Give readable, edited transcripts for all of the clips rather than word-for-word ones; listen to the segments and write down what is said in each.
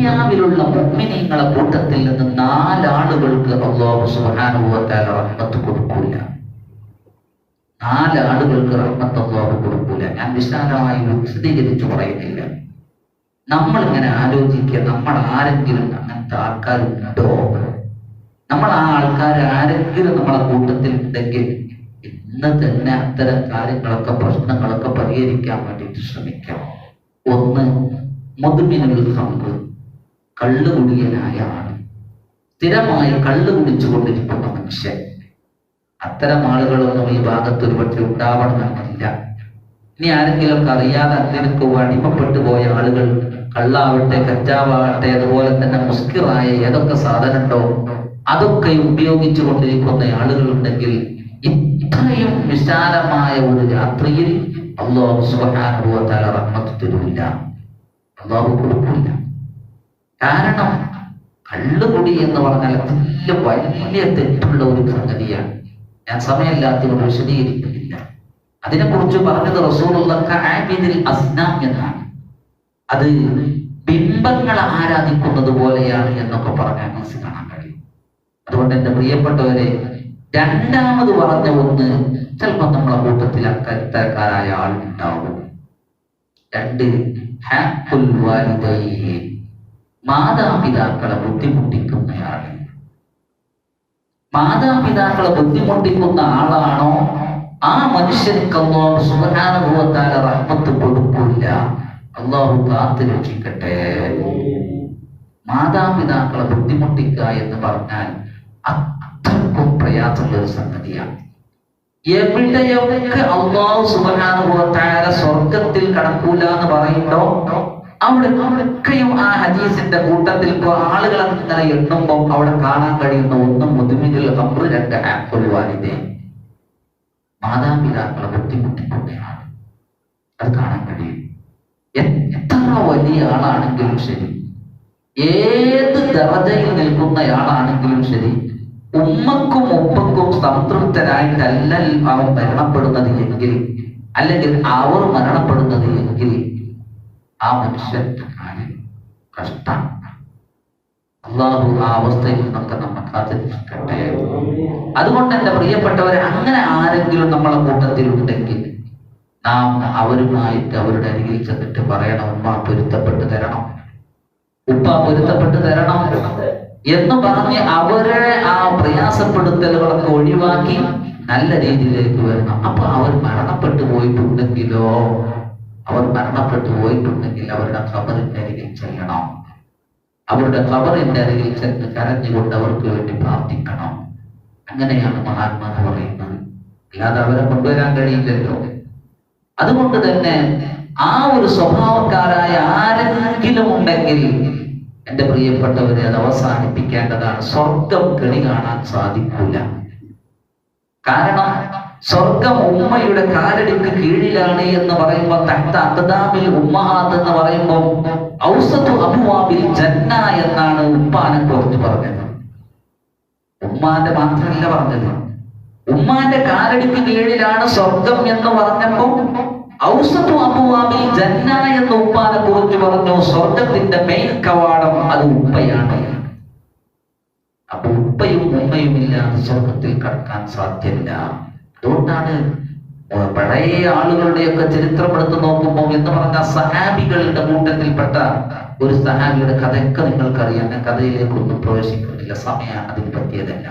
ദുനിയാവിലുള്ള മുഅ്മിനീങ്ങളെ കൂട്ടത്തിൽ നിന്ന് 4 ആളുകൾക്ക് അല്ലാഹു സുബ്ഹാനഹു വ തആല റഹ്മത്ത് കൊടുക്കൂല. 4 ആളുകൾക്ക് റഹ്മത്ത് അല്ലാഹു കൊടുക്കൂല. ഞാൻ വിശാലമായി വിശദീകരിച്ചു പറയുന്നില്ല. നമ്മൾ ഇങ്ങനെ ആലോചിക്കുക, നമ്മൾ ആരെങ്കിലും അങ്ങനത്തെ ആൾക്കാരുണ്ടോ? നമ്മൾ ആ ആൾക്കാർ ആരെങ്കിലും നമ്മളെ കൂട്ടത്തിൽ ഉണ്ടെങ്കിൽ ഇന്ന് തന്നെ അത്തരം കാര്യങ്ങളൊക്കെ, പ്രശ്നങ്ങളൊക്കെ പരിഹരിക്കാൻ വേണ്ടിയിട്ട് ശ്രമിക്കാം. 1, മുദ്മിനുൽ ഖംർ, കള്ളുകുടിയനായ ആള്, സ്ഥിരമായി കള്ളു കുടിച്ചു കൊണ്ടിരിക്കുന്ന മനുഷ്യൻ. അത്തരം ആളുകളൊന്നും ഈ ഭാഗത്ത് ഒരുപക്ഷെ ഉണ്ടാവണമെന്നില്ല. ഇനി ആരെങ്കിലും ഒക്കെ അറിയാതെ അതിനൊക്കെ അടിമപ്പെട്ടു പോയ ആളുകൾ, കള്ളാവട്ടെ, കഞ്ചാവാകട്ടെ, അതുപോലെ തന്നെ മുസ്കിറായ ഏതൊക്കെ സാധനം ഉണ്ടോ അതൊക്കെ ഉപയോഗിച്ചു കൊണ്ടിരിക്കുന്ന ആളുകളുണ്ടെങ്കിൽ ഇത്രയും വിശാലമായ ഒരു രാത്രിയിൽ അല്ലാഹു സുബ്ഹാനഹു വ തആല റഹ്മത്ത് തരൂല്ല, അല്ലാഹു കൊടുക്കില്ല. കാരണം കള്ളുകുടി എന്ന് പറഞ്ഞാൽ വലിയ തെറ്റുള്ള ഒരു സംഗതിയാണ്. ഞാൻ സമയമില്ലാത്തതുകൊണ്ട് വിശദീകരിക്കുന്നില്ല. അതിനെക്കുറിച്ച് പറഞ്ഞത് റസൂലുള്ളാഹി ആബിദുൽ അസ്നാം എന്നാണ്. അത് ബിംബങ്ങളെ ആരാധിക്കുന്നത് പോലെയാണ് എന്നൊക്കെ പറഞ്ഞാൽ മനസ്സിലാക്കാൻ കഴിയും. അതുകൊണ്ട് എന്റെ പ്രിയപ്പെട്ടവരെ, രണ്ടാമത് പറഞ്ഞ ഒന്ന് ചിലപ്പോൾ നമ്മളെ കൂട്ടത്തിൽ അത്തരക്കാരായ ആളുണ്ടാവും. 2, ഹഖുൽ വാലിദൈൻ, മാതാപിതാക്കളെ ബുദ്ധിമുട്ടിക്കുന്നയാൾ. മാതാപിതാക്കളെ ബുദ്ധിമുട്ടിക്കുന്ന ആളാണോ ആ മനുഷ്യർക്ക് അല്ലാഹു സുബ്ഹാനഹു വ തആല റഹ്മത്ത് കൊടുക്കില്ല. അല്ലാഹു കാത്ത് രക്ഷിക്കട്ടെ. മാതാപിതാക്കളെ ബുദ്ധിമുട്ടിക്കുക എന്ന് പറഞ്ഞാൽ അത്രക്കും പ്രയാസമുള്ള ഒരു സംഗതിയാണ്. എവിടെയൊക്കെ അല്ലാഹു സുബ്ഹാനഹു വ തആല സ്വർഗത്തിൽ കടക്കൂല എന്ന് പറയുമ്പോ അവിടെയൊക്കെയും ആ ഹദീസിന്റെ കൂട്ടത്തിൽ ഇപ്പോ ആളുകളെ ഇങ്ങനെ എണ്ണുമ്പോൾ അവിടെ കാണാൻ കഴിയുന്ന 1 മുദ്മിനുൽ ഖംർ, 2 ഹഖുൽ വാലിദൈൻ, മാതാപിതാക്കളെ ബുദ്ധിമുട്ടിക്കുകയാണ്. അത് കാണാൻ കഴിയും. എത്ര വലിയ ആളാണെങ്കിലും ശരി, ഏത് ദറജയിൽ നിൽക്കുന്നയാളാണെങ്കിലും ശരി, ഉമ്മക്കും ഉപ്പക്കും സംതൃപ്തരായിട്ടല്ല അവൻ മരണപ്പെടുന്നത് എങ്കിൽ, അല്ലെങ്കിൽ അവർ മരണപ്പെടുന്നത് എങ്കിൽ ആ മനുഷ്യന്റെ കാര്യം കഷ്ടം. അല്ലാഹു ആ അവസ്ഥയിൽ നിന്നൊക്കെ നമ്മെ കാത്തിരിക്കട്ടെ. അതുകൊണ്ട് എന്റെ പ്രിയപ്പെട്ടവരെ, അങ്ങനെ ആരെങ്കിലും നമ്മളെ കൂട്ടത്തിൽ ഉണ്ടെങ്കിൽ നാം അവരുമായിട്ട് അവരുടെ അരികിൽ ചെന്നിട്ട് പറയണം, ഉമ്മ പൊരുത്തപ്പെട്ട് തരണം, ഉപ്പ പൊരുത്തപ്പെട്ട് തരണം എന്ന് പറഞ്ഞ് അവരെ ആ പ്രയാസപ്പെടുത്തലുകളൊക്കെ ഒഴിവാക്കി നല്ല രീതിയിലേക്ക് വരണം. അപ്പൊ അവർ മരണപ്പെട്ടു പോയിട്ടുണ്ടെങ്കിലോ, അവരുടെ ഖബറിന്റെ അരികിൽ ചെല്ലണം. അവരുടെ ഖബറിന്റെ അരികിൽ ചെന്ന് കരഞ്ഞുകൊണ്ട് അവർക്ക് വേണ്ടി പ്രാർത്ഥിക്കണം. അങ്ങനെയാണ് മഹാത്മാർ പറയുന്നത്. അല്ലാതെ അവരെ കൊണ്ടുവരാൻ കഴിയില്ലല്ലോ. അതുകൊണ്ട് തന്നെ ആ ഒരു സ്വഭാവക്കാരായ ആരെങ്കിലും ഉണ്ടെങ്കിൽ എന്റെ പ്രിയപ്പെട്ടവരെ, അത് അവസാനിപ്പിക്കേണ്ടതാണ്. സ്വർഗം കെണി കാണാൻ സാധിക്കൂല. കാരണം സ്വർഗം ഉമ്മയുടെ കാലടിക്ക് കീഴിലാണ് എന്ന് പറയുമ്പോൾ, തഹ്ത അഖ്ദാമിൽ ഉമ്മഹാത്ത് എന്ന് പറയുമ്പോൾ ഔസതു അബ്വാബിൽ ജന്ന എന്നാണ് ഉമ്മാനെ കുറിച്ച് പറഞ്ഞത്. ഉമ്മാന്റെ മാത്രമല്ല പറഞ്ഞത്, ഉമ്മാന്റെ കാലടിക്ക് കീഴിലാണ് സ്വർഗം എന്ന് പറഞ്ഞപ്പോൾ ഔസതു അബ്വാബിൽ ജന്ന എന്ന് ഉമ്മാനെ കുറിച്ച് പറഞ്ഞു. സ്വർഗത്തിന്റെ മെയിൻ കവാടം അത് ഉപ്പയാണ്. അപ്പൊ ഉപ്പയും ഉമ്മയും ഇല്ലാതെ സ്വർഗത്തിൽ കടക്കാൻ സാധ്യമല്ല. അതുകൊണ്ടാണ് പഴയ ആളുകളുടെയൊക്കെ ചരിത്രം എടുത്ത് നോക്കുമ്പോൾ എന്ന് പറഞ്ഞ സഹാബികളുടെ കൂട്ടത്തിൽപ്പെട്ട ഒരു സഹാബിയുടെ കഥയൊക്കെ നിങ്ങൾക്കറിയാം. ഞാൻ കഥയിലേക്കൊന്നും പ്രവേശിക്കുന്നില്ല, സമയം അതിന് പറ്റിയതല്ല.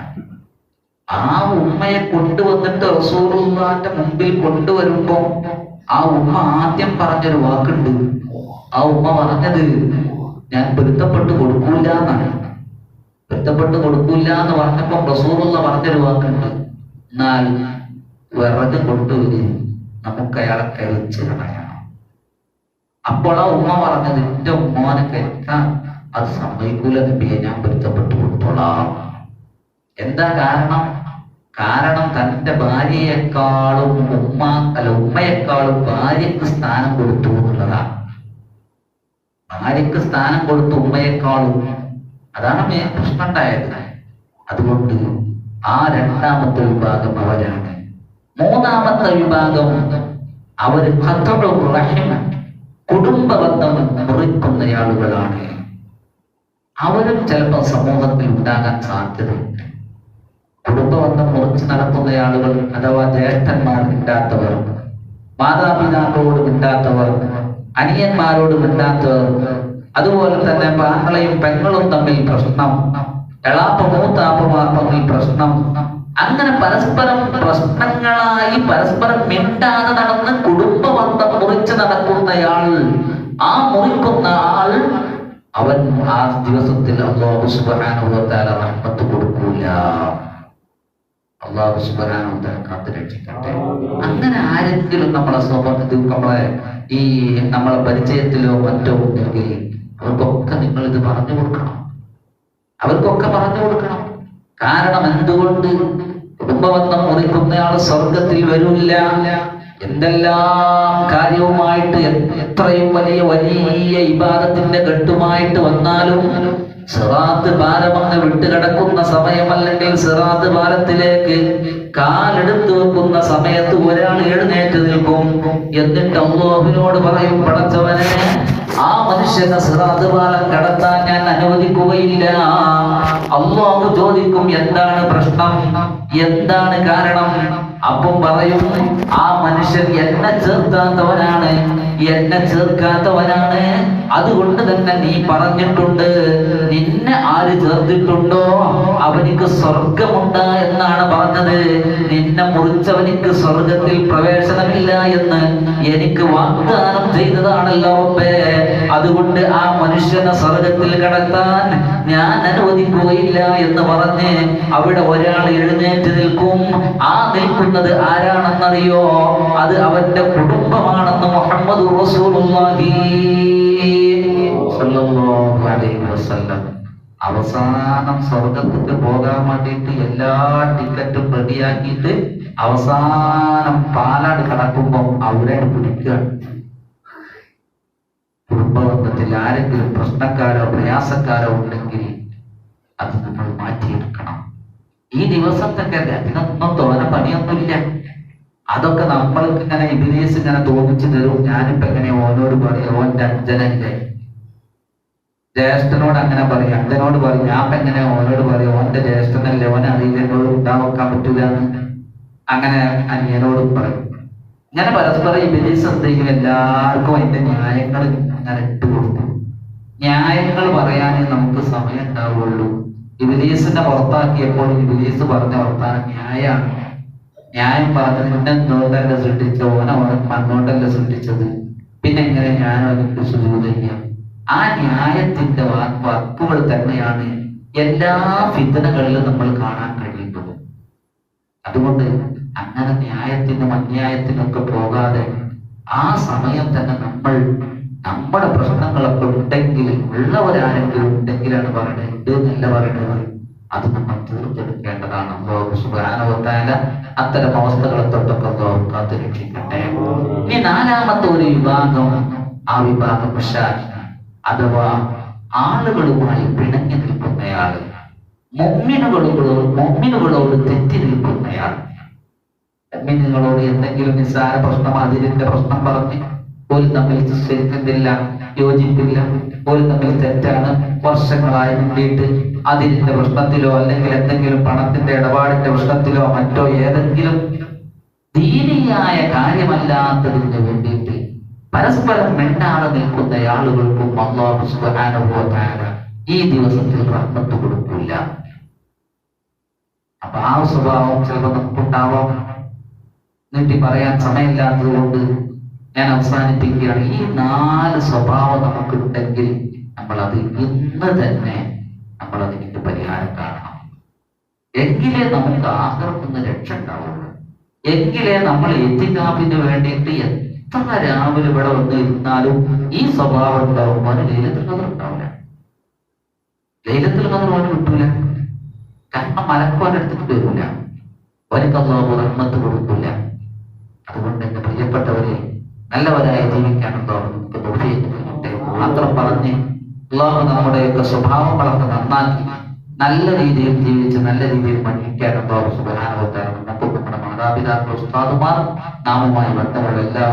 ആ ഉമ്മയെ കൊണ്ടുവന്നിട്ട് റസൂലുള്ളാഹിന്റെ മുമ്പിൽ കൊണ്ടുവരുമ്പോ ആ ഉമ്മ ആദ്യം പറഞ്ഞൊരു വാക്കുണ്ട്. ആ ഉമ്മ പറഞ്ഞത്, ഞാൻ പൊരുത്തപ്പെട്ട് കൊടുക്കൂല എന്നാണ്. പൊരുത്തപ്പെട്ട് കൊടുക്കൂല എന്ന് പറഞ്ഞപ്പോ റസൂലുള്ളാഹി പറഞ്ഞൊരു വാക്കുണ്ട്, എന്നാൽ വിറക് കൊണ്ടുവരി, നമുക്ക് അയാളെ കരിച്ച് കളയണം. അപ്പോൾ ആ ഉമ്മ പറഞ്ഞത്, എന്റെ ഉമ്മാനെ കരിക്കാൻ അത് സമ്മതിക്കൂല നബിയെ, ഞാൻ പൊരുത്തപ്പെട്ട് കൊടുത്തോളാം. എന്താ കാരണം? കാരണം തന്റെ ഭാര്യയെക്കാളും ഉമ്മയെക്കാളും ഭാര്യക്ക് സ്ഥാനം കൊടുത്തു എന്നുള്ളതാണ്. ഭാര്യക്ക് സ്ഥാനം കൊടുത്തു ഉമ്മയെക്കാളും. അതാണ് മെയിൻ പ്രശ്നം ഉണ്ടായത്. അതുകൊണ്ട് ആ രണ്ടാമത്തെ വിഭാഗം അവരാണ്. മൂന്നാമത്തെ വിഭാഗം അവർ കുടുംബബന്ധം മുറിക്കുന്ന ആളുകളാണ്. അവരും ചിലപ്പോൾ സമൂഹത്തിൽ ഉണ്ടാകാൻ സാധ്യതയുണ്ട്. കുടുംബബന്ധം മുറിച്ച് നടക്കുന്ന ആളുകൾ, അഥവാ ജ്യേഷ്ഠന്മാർ മിണ്ടാത്തവർ, മാതാപിതാക്കളോട് മിണ്ടാത്തവർ, അനിയന്മാരോട് മിണ്ടാത്തവർ, അതുപോലെ തന്നെ ആങ്ങളെയും പെങ്ങളും തമ്മിൽ പ്രശ്നം, എളാപ്പ മൂത്താപ്പമാർ തമ്മിൽ പ്രശ്നം, അങ്ങനെ പരസ്പരം പ്രശ്നങ്ങളായി പരസ്പരം മിണ്ടാതെ നടന്ന് കുടുംബബന്ധം മുറിച്ച് നടക്കുന്നയാൾ, ആ മുറിക്കുന്ന ആൾ, അവൻ ആ ദിവസത്തിൽ അല്ലാഹു സുബ്ഹാനഹു വ തആല റഹ്മത്ത് കൊടുക്കൂല. അല്ലാഹു സുബ്ഹാനഹു വ തആല കാത്തുരക്ഷിക്കട്ടെ. അങ്ങനെ ആരെങ്കിലും നമ്മളെ സ്വഭാവത്തിൽ, നമ്മളെ പരിചയത്തിലോ മറ്റോ ഉണ്ടെങ്കിൽ അവർക്കൊക്കെ നിങ്ങൾ ഇത് പറഞ്ഞു കൊടുക്കണം. അവർക്കൊക്കെ പറഞ്ഞു കൊടുക്കണം. കാരണം എന്തുകൊണ്ട്? കുടുംബബന്ധം മുറിക്കുന്നയാൾ സ്വർഗത്തിൽ വരില്ല. എന്തെല്ലാം കാര്യവുമായിട്ട്, എത്രയും വലിയ വലിയ ഇബാദത്തിന്റെ ഘട്ടുമായിട്ട് വന്നാലും സിറാത്ത് പാലമങ്ങ് വിട്ടുകിടക്കുന്ന സമയം, അല്ലെങ്കിൽ സിറാത്ത് പാലത്തിലേക്ക് കാലെടുത്ത് വെക്കുന്ന സമയത്ത് ഒരാൾ എഴുന്നേറ്റ് നിൽക്കും. എന്നിട്ട് അല്ലാഹുവിനോട് പറയും, പടച്ചവനെ, ആ മനുഷ്യനെ സിറാത്ത് പാലം കടത്താൻ ഞാൻ അനുവദിക്കുകയില്ല. അല്ലാഹു ചോദിക്കും, എന്താണ് പ്രശ്നം, എന്താണ് കാരണം? അപ്പം പറയും, ആ മനുഷ്യൻ എന്നെ ചേർക്കാത്തവനാണ്. അതുകൊണ്ട് തന്നെ നീ പറഞ്ഞിട്ടുണ്ട്, നിന്നെ ആര് ചേർത്തിട്ടുണ്ടോ അവനിക്ക് സ്വർഗമുണ്ട് എന്നാണ് പറഞ്ഞത്. നിന്നെ മുറിച്ചവനിക്ക് സ്വർഗത്തിൽ പ്രവേശനമില്ല എന്ന് എനിക്ക് വാഗ്ദാനം ചെയ്തതാണല്ലോ റബ്ബേ. അതുകൊണ്ട് ആ മനുഷ്യനെ സ്വർഗത്തിൽ കടത്താൻ ഞാൻ അനുവദിക്കുകയില്ല എന്ന് പറഞ്ഞ് അവിടെ ഒരാൾ എഴുന്നേറ്റ് നിൽക്കും. ആ നിൽക്കുന്നത് ആരാണെന്നറിയോ? അത് അവന്റെ കുടുംബമാണെന്ന് മുഹമ്മദ് റസൂലുള്ളാഹി സ്വല്ലല്ലാഹു അലൈഹി വസല്ലം. അവസാനം സ്വർഗത്തിൽ പോകാൻ വേണ്ടിയിട്ട് എല്ലാ ടിക്കറ്റും റെഡിയാക്കിയിട്ട് അവസാനം പാലാട് കടക്കുമ്പോൾ അവിടെ പിടിക്കുക. കുടുംബബന്ധത്തിൽ ആരെങ്കിലും പ്രശ്നക്കാരോ പ്രയാസക്കാരോ ഉണ്ടെങ്കിൽ അത് നമ്മൾ മാറ്റിയെടുക്കണം. ഈ ദിവസത്തൊക്കെ അതിനൊന്നും തോന പണിയൊന്നുമില്ല. അതൊക്കെ നമ്മൾക്ക് ഇങ്ങനെ ഇബ്ലീസ് ഇങ്ങനെ തോന്നിച്ചു തരും. ഞാനിപ്പോ എങ്ങനെ ഓനോട് പറയും, ഓന്റെ അഞ്ജനല്ലേ, ജ്യേഷ്ഠനോട് അങ്ങനെ പറയും, അച്ഛനോട് പറയും, ഞാൻ എങ്ങനെ ഓനോട് പറയും, ഓന്റെ ജ്യേഷ്ഠനല്ലേ, ഓനെ അറിയില്ല, എന്നോട് ഉണ്ടാക്കാൻ പറ്റൂല, അങ്ങനെ അനിയനോടും പറയും. ഇങ്ങനെ പരസ്പരം ഇബ്ലീസ് എന്തെങ്കിലും എല്ലാവർക്കും അതിന്റെ ന്യായങ്ങൾ അങ്ങനെ ഇട്ട് കൊടുക്കും. ന്യായങ്ങൾ പറയാനേ നമുക്ക് സമയം ഉണ്ടാവുള്ളൂ. ഇബ്ലീസിനെ പുറത്താക്കിയപ്പോൾ ഇബ്ലീസ് പറഞ്ഞ വർത്താനം ന്യായമാണ്. ന്യായം പറഞ്ഞത്, നിന്നെന്തോണ്ടല്ല സൃഷ്ടിച്ചത്, ഓനെ മണ്ണോണ്ടല്ല സൃഷ്ടിച്ചത്, പിന്നെ എങ്ങനെ ഞാൻ അവർക്ക് സുജൂദ് ചെയ്യാം? ആ ന്യായത്തിന്റെ വാക്കുകൾ തന്നെയാണ് എല്ലാ ഫിത്നകളിലും നമ്മൾ കാണാൻ കഴിയുന്നത്. അതുകൊണ്ട് അങ്ങനെ ന്യായത്തിനും അന്യായത്തിനൊക്കെ പോകാതെ ആ സമയം തന്നെ നമ്മൾ നമ്മുടെ പ്രശ്നങ്ങളൊക്കെ ഉണ്ടെങ്കിൽ, ഉള്ളവരാരെങ്കിലും ഉണ്ടെങ്കിലാണ് പറയുന്നത്, എന്നല്ല പറയുന്നത്, അത് നമ്മൾ തീർത്തെടുക്കേണ്ടതാണ്. അല്ലാഹു സുബ്ഹാനഹു വ തആല അത്തരം അവസ്ഥകളെ തൊട്ടൊക്കെ അല്ലാഹു കാത്തുരക്ഷിക്കട്ടെ. ഇനി നാലാമത്തെ ഒരു വിഭാഗം, ആ വിഭാഗം അഥവാ ആളുകളുമായി പിണങ്ങി നിൽക്കുന്നയാൾ, മുഅ്മിനുകളോട് തെറ്റി നിൽക്കുന്നയാൾ. മുഅ്മിനുകളോട് എന്തെങ്കിലും നിസ്സാര പ്രശ്നം, അതിരിന്റെ പ്രശ്നം പറഞ്ഞ് പോലും തമ്മിൽ ശരിക്കുന്നില്ല, യോജിപ്പില്ല, പോലും തമ്മിൽ തെറ്റാണ്, വർഷങ്ങളായി വേണ്ടിയിട്ട് അതിരിന്റെ പ്രശ്നത്തിലോ അല്ലെങ്കിൽ എന്തെങ്കിലും പണത്തിന്റെ ഇടപാടിന്റെ പ്രശ്നത്തിലോ മറ്റോ ഏതെങ്കിലും ദീനിയായ കാര്യമല്ലാത്തതിന് വേണ്ടിയിട്ട് പരസ്പരം മിണ്ടാതെ നിൽക്കുന്ന ആളുകൾക്കും അല്ലാഹു സുബ്ഹാനഹു വ തആല ഈ ദിവസത്തിൽ റഹ്മത്ത് കൊടുക്കില്ല. അപ്പൊ ആ സ്വഭാവം ചിലപ്പോൾ നമുക്കുണ്ടാവാം. നീട്ടി പറയാൻ സമയമില്ലാത്തത് കൊണ്ട് ഞാൻ അവസാനിപ്പിക്കുകയാണ്. ഈ 4 സ്വഭാവം നമുക്കുണ്ടെങ്കിൽ നമ്മളത് ഇന്ന് തന്നെ നമ്മളതിന് പരിഹാരം കാണണം. എങ്കിലേ നമുക്ക് ആഖിറത്തിന് രക്ഷ ഉണ്ടാവുള്ളൂ. എങ്കിലേ നമ്മൾ ഇത്തിഖാഫിന് വേണ്ടിയിട്ട് എത്ര രാവിലെ ഇവിടെ വന്ന് ഇരുന്നാലും ഈ സ്വഭാവം ഉണ്ടാവും. അവന് ലൈലത്തുൽ ഖദർ ഉണ്ടാവില്ല. ലൈലത്തുൽ ഖദർ അവന് കിട്ടൂല. കാരണം മലക്കോന്റെ അടുത്തേക്ക് വരില്ല. അവനക്ക് അല്ലാഹു റഹ്മത്ത് കൊടുക്കില്ല. അതുകൊണ്ട് എന്റെ പ്രിയപ്പെട്ടവരെ, നല്ലവരായി ജീവിക്കാനുണ്ടോ നമുക്ക് മാത്രം പറഞ്ഞ് അല്ലാഹു നമ്മുടെയൊക്കെ സ്വഭാവങ്ങളൊക്കെ നന്നാക്കി നല്ല രീതിയിൽ ജീവിച്ച് നല്ല രീതിയിൽ പഠിക്കാനുണ്ടോ സുബ്ഹാനഹു വ തആല നമുക്കും നമ്മുടെ മാതാപിതാക്കൾ, ഉസ്താദുമാർ, നാമുമായി ബന്ധമുള്ള എല്ലാവരും